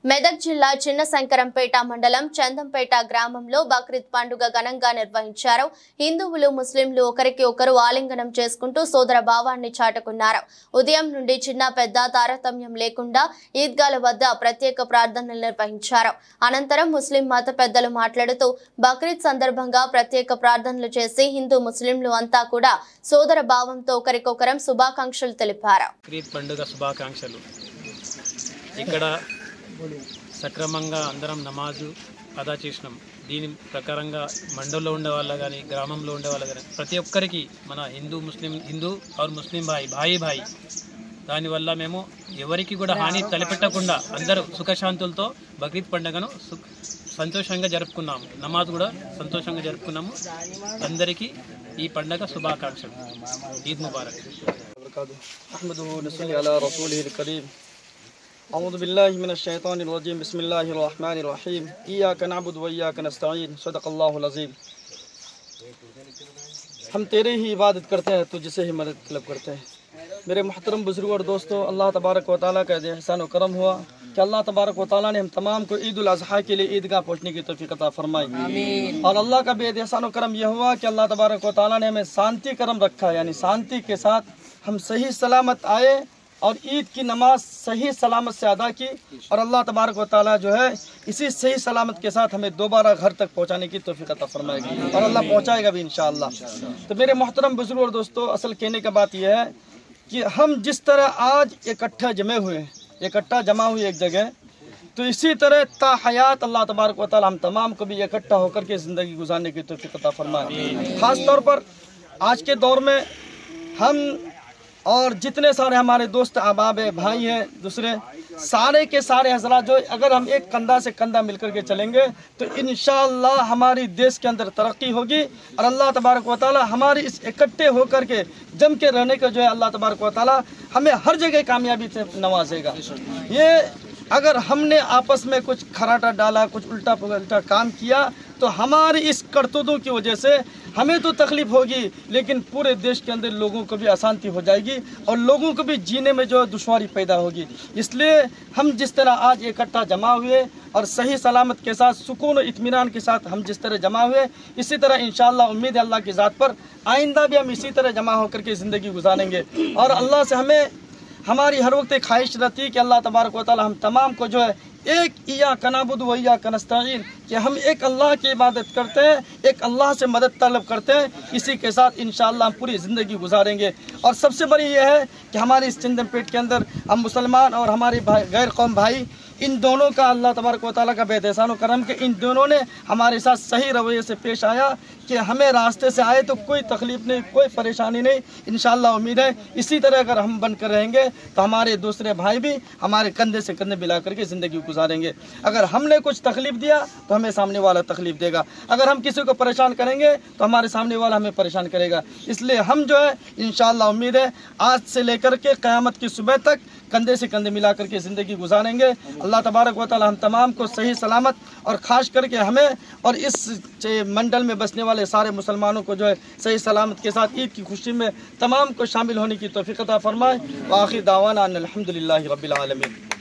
మెదక్ జిల్లా చిన్నశంకరంపేట మండలం చందంపేట గ్రామంలో బక్రీద్ పండుగ ఘనంగా నిర్వహించారు. హిందువులు ముస్లింలు ఒకరికి ఒకరు ఆలింగనం చేసుకుంటూ సోదర భావాన్ని చాటుకున్నారు. ఉదయం నుండి చిన్న పెద్ద తారతమ్యం లేకుండా ఈద్గాల వద్ద ప్రత్యేక ప్రార్థనలు నిర్వహించారు. అనంతరం ముస్లిం మత పెద్దలు మాట్లాడుతూ బక్రీద్ సందర్భంగా ప్రత్యేక ప్రార్థనలు చేసి హిందూ ముస్లింలు అంతా కూడా సోదర భావంతో ఒకరికొకరం శుభాకాంక్షలు తెలిపారు. ఇక్కడ సక్రమంగా అందరం నమాజు అదా చేసినాం. దీని ప్రకారంగా మండలంలో ఉండే వాళ్ళ కానీ గ్రామంలో ఉండే వాళ్ళ కానీ ప్రతి ఒక్కరికి మన హిందూ ఆర్ ముస్లిం భాయి దానివల్ల మేము ఎవరికి కూడా హాని తలపెట్టకుండా అందరూ సుఖశాంతులతో బక్రీద్ పండుగను సంతోషంగా జరుపుకున్నాము. నమాజ్ కూడా సంతోషంగా జరుపుకున్నాము. అందరికీ ఈ పండుగ శుభాకాంక్షలు. ఈద్ ముబారక్. अऊज़ु बिल्लाहि मिनश शैतानिर रजीम बिस्मिल्लाहिर रहमानिर रहीम इय्याका नअबुदु व इय्याका नस्तईन सदक़ल्लाहुल अज़ीम। हम तेरे ही इबादत करते हैं, तुझसे ही मदद तलब करते हैं। मेरे मुहतरम बुजुर्गों और दोस्तों, अल्लाह तबारक व तआला का एहसान व करम हुआ कि अल्लाह तबारक व तआला ने हम तमाम को ईद उल अज़हा के लिए ईदगाह पहुँचने की तौफीक अता फरमाई। और अल्लाह का बेएहसान व करम यह हुआ कि अल्लाह तबारक व तआला ने हमें शांति करम रखा, यानी शांति के साथ हम सही सलामत आए और ईद की नमाज सही सलामत से अदा की। और अल्लाह तबारक व तआला जो है इसी सही सलामत के साथ हमें दोबारा घर तक पहुंचाने की तौफीक अता फरमाएगी और अल्लाह पहुंचाएगा भी इंशाअल्लाह। तो मेरे मोहतरम बुजुर्ग और दोस्तों, असल कहने का बात यह है कि हम जिस तरह आज इकट्ठा जमा हुए एक जगह, तो इसी तरह ता हयात अल्लाह तबारक व तआला हम तमाम को भी इकट्ठा होकर के ज़िंदगी गुजारने की तौफीक अता फरमाए। ख़ास तौर पर आज के दौर में हम और जितने सारे हमारे दोस्त अहबाब भाई हैं दूसरे सारे के सारे हज़रात जो अगर हम एक कंधा से कंधा मिलकर के चलेंगे तो इंशाअल्लाह हमारी देश के अंदर तरक्की होगी और अल्लाह तबारक व तआला हमारी इस इकट्ठे होकर के जम के रहने का जो है अल्लाह तबारक व तआला हमें हर जगह कामयाबी से नवाजेगा। ये अगर हमने आपस में कुछ खराटा डाला, कुछ उल्टा पुल्टा काम किया तो हमारी इस करतूतों की वजह से हमें तो तकलीफ होगी, लेकिन पूरे देश के अंदर लोगों को भी अशांति हो जाएगी और लोगों को भी जीने में जो दुश्वारी पैदा होगी। इसलिए हम जिस तरह आज इकट्ठा जमा हुए और सही सलामत के साथ सुकून और इत्मीनान के साथ हम जिस तरह जमा हुए, इसी तरह इंशाअल्लाह उम्मीद है अल्लाह की ज़ात पर आइंदा भी हम इसी तरह जमा होकर के ज़िंदगी गुजारेंगे। और अल्लाह से हमें हमारी हर वक्त एक ख्वाहिश रहती है कि अल्लाह तबारक व तआला हम तमाम को जो है एक इय्याका नअबुदु व इय्याका नस्तईन, कि हम एक अल्लाह की इबादत करते हैं, एक अल्लाह से मदद तलब करते हैं। इसी के साथ इंशाअल्लाह हम पूरी ज़िंदगी गुजारेंगे। और सबसे बड़ी यह है कि हमारे इस चंदनपेट के अंदर हम मुसलमान और हमारे भाई गैर कौम भाई, इन दोनों का अल्लाह तबारक व तआला का बेएहसान व करम के इन दोनों ने हमारे साथ सही रवैये से पेश आया कि हमें रास्ते से आए तो कोई तकलीफ़ नहीं, कोई परेशानी नहीं। इंशाअल्लाह उम्मीद है इसी तरह अगर हम बनकर रहेंगे तो हमारे दूसरे भाई भी हमारे कंधे से कंधे मिला करके ज़िंदगी गुजारेंगे। अगर हमने कुछ तकलीफ़ दिया तो हमें सामने वाला तकलीफ़ देगा, अगर हम किसी को परेशान करेंगे तो हमारे सामने वाला हमें परेशान करेगा। इसलिए हम जो है इंशाअल्लाह उम्मीद है आज से लेकर के क़यामत की सुबह तक कंधे से कंधे मिला करके ज़िंदगी गुजारेंगे। अल्लाह तबारक व तआला हम तमाम को सही सलामत और ख़ास करके हमें और इस मंडल में बसने वाले सारे मुसलमानों को जो है सही सलामत के साथ ईद की खुशी में तमाम को शामिल होने की तौफीक अता फरमाए। व आखिर दावाना अनिल हम्दुलिल्लाहि रब्बिल आलमीन।